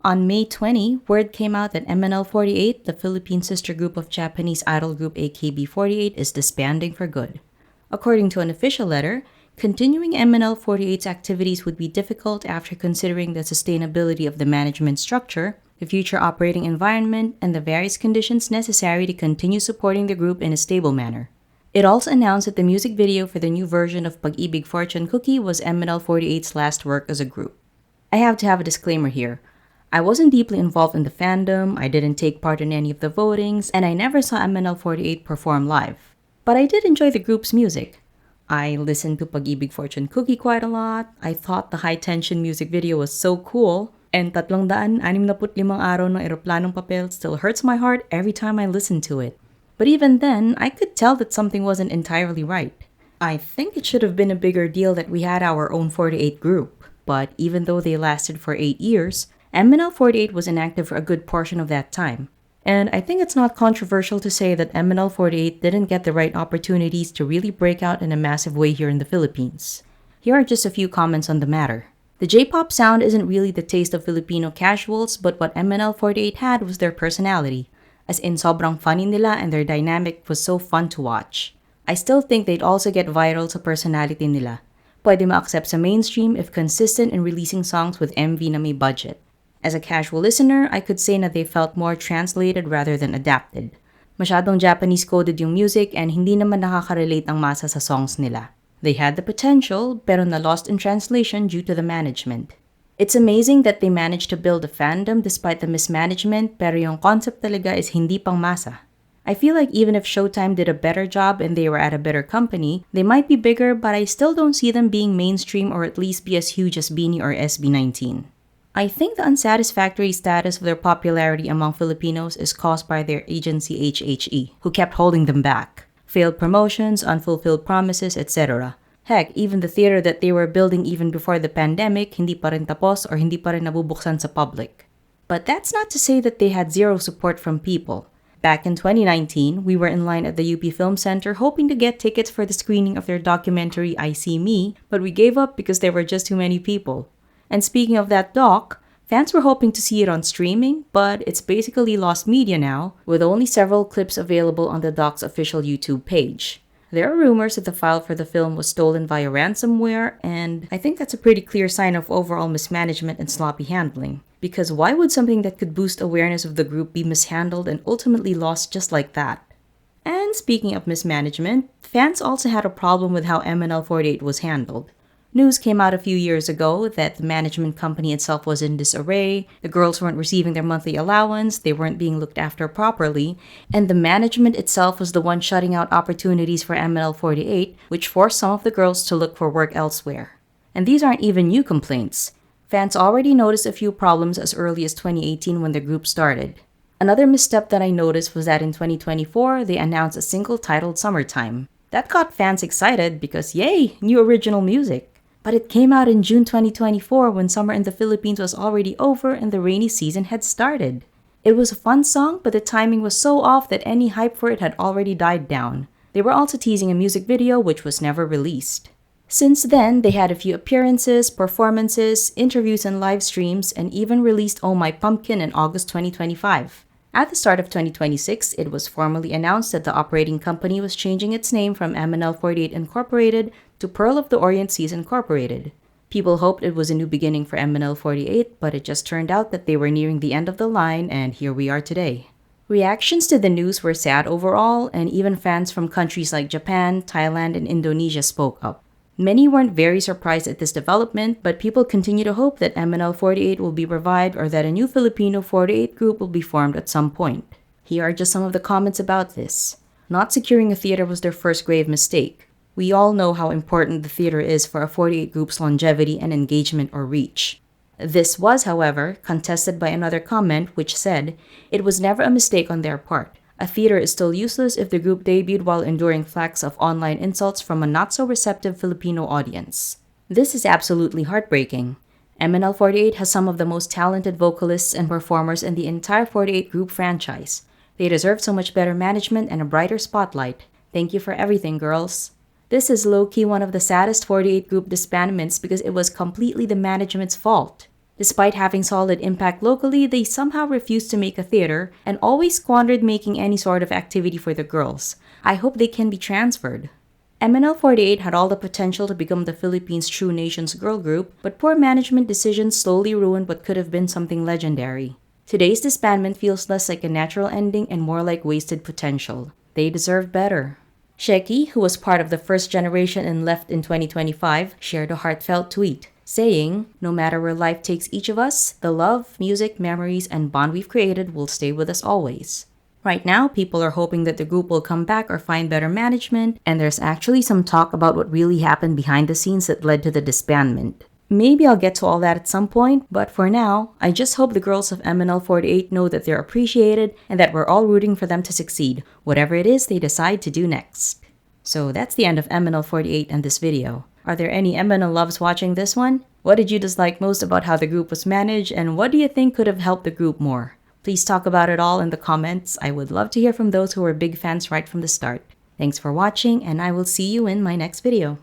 On May 20, word came out that MNL48, the Philippine sister group of Japanese idol group AKB48, is disbanding for good. According to an official letter, continuing MNL48's activities would be difficult after considering the sustainability of the management structure, the future operating environment, and the various conditions necessary to continue supporting the group in a stable manner. It also announced that the music video for the new version of Pag-ibig Fortune Cookie was MNL48's last work as a group. I have to have a disclaimer here. I wasn't deeply involved in the fandom, I didn't take part in any of the votings, and I never saw MNL48 perform live. But I did enjoy the group's music. I listened to Pag-ibig Fortune Cookie quite a lot. I thought the high-tension music video was so cool. And 365 araw ng eroplanong papel still hurts my heart every time I listen to it. But even then, I could tell that something wasn't entirely right. I think it should have been a bigger deal that we had our own 48 group. But even though they lasted for 8 years, MNL48 was inactive for a good portion of that time. And I think it's not controversial to say that MNL48 didn't get the right opportunities to really break out in a massive way here in the Philippines. Here are just a few comments on the matter. The J-pop sound isn't really the taste of Filipino casuals, but what MNL48 had was their personality. As in, sobrang funny nila and their dynamic was so fun to watch. I still think they'd also get viral sa personality nila. Pwede ma-accept sa mainstream if consistent in releasing songs with MV na may budget. As a casual listener, I could say na they felt more translated rather than adapted. Masyadong Japanese-coded yung music and hindi naman nakaka-relate ang masa sa songs nila. They had the potential, pero na-lost in translation due to the management. It's amazing that they managed to build a fandom despite the mismanagement, pero yung concept talaga is hindi pang masa. I feel like even if Showtime did a better job and they were at a better company, they might be bigger, but I still don't see them being mainstream or at least be as huge as Beanie or SB19. I think the unsatisfactory status of their popularity among Filipinos is caused by their agency HHE, who kept holding them back. Failed promotions, unfulfilled promises, etc. Heck, even the theater that they were building even before the pandemic, hindi pa rin tapos or hindi pa rin nabubuksan sa public. But that's not to say that they had zero support from people. Back in 2019, we were in line at the UP Film Center hoping to get tickets for the screening of their documentary I See Me, but we gave up because there were just too many people. And speaking of that doc, fans were hoping to see it on streaming, but it's basically lost media now, with only several clips available on the doc's official YouTube page. There are rumors that the file for the film was stolen via ransomware, and I think that's a pretty clear sign of overall mismanagement and sloppy handling. Because why would something that could boost awareness of the group be mishandled and ultimately lost just like that? And speaking of mismanagement, fans also had a problem with how MNL48 was handled. News came out a few years ago that the management company itself was in disarray, the girls weren't receiving their monthly allowance, they weren't being looked after properly, and the management itself was the one shutting out opportunities for MNL48, which forced some of the girls to look for work elsewhere. And these aren't even new complaints. Fans already noticed a few problems as early as 2018 when the group started. Another misstep that I noticed was that in 2024, they announced a single titled Summertime. That got fans excited because yay, new original music. But it came out in June 2024 when summer in the Philippines was already over and the rainy season had started. It was a fun song, but the timing was so off that any hype for it had already died down. They were also teasing a music video which was never released. Since then, they had a few appearances, performances, interviews and live streams, and even released Oh My Pumpkin in August 2025. At the start of 2026, it was formally announced that the operating company was changing its name from MNL48 Incorporated to Pearl of the Orient Seas Incorporated. People hoped it was a new beginning for MNL48, but it just turned out that they were nearing the end of the line, and here we are today. Reactions to the news were sad overall, and even fans from countries like Japan, Thailand, and Indonesia spoke up. Many weren't very surprised at this development, but people continue to hope that MNL48 will be revived or that a new Filipino 48 group will be formed at some point. Here are just some of the comments about this. Not securing a theater was their first grave mistake. We all know how important the theater is for a 48 group's longevity and engagement or reach. This was, however, contested by another comment which said, it was never a mistake on their part. A theater is still useless if the group debuted while enduring flaks of online insults from a not-so-receptive Filipino audience. This is absolutely heartbreaking. MNL48 has some of the most talented vocalists and performers in the entire 48 group franchise. They deserve so much better management and a brighter spotlight. Thank you for everything, girls. This is low-key one of the saddest 48 group disbandments because it was completely the management's fault. Despite having solid impact locally, they somehow refused to make a theater and always squandered making any sort of activity for the girls. I hope they can be transferred. MNL48 had all the potential to become the Philippines' true nation's girl group, but poor management decisions slowly ruined what could have been something legendary. Today's disbandment feels less like a natural ending and more like wasted potential. They deserve better. Sheki, who was part of the first generation and left in 2025, shared a heartfelt tweet, saying, "No matter where life takes each of us, the love, music, memories, and bond we've created will stay with us always." Right now, people are hoping that the group will come back or find better management, and there's actually some talk about what really happened behind the scenes that led to the disbandment. Maybe I'll get to all that at some point, but for now, I just hope the girls of MNL48 know that they're appreciated and that we're all rooting for them to succeed, whatever it is they decide to do next. So that's the end of MNL48 and this video. Are there any MNL loves watching this one? What did you dislike most about how the group was managed, and what do you think could have helped the group more? Please talk about it all in the comments. I would love to hear from those who were big fans right from the start. Thanks for watching, and I will see you in my next video.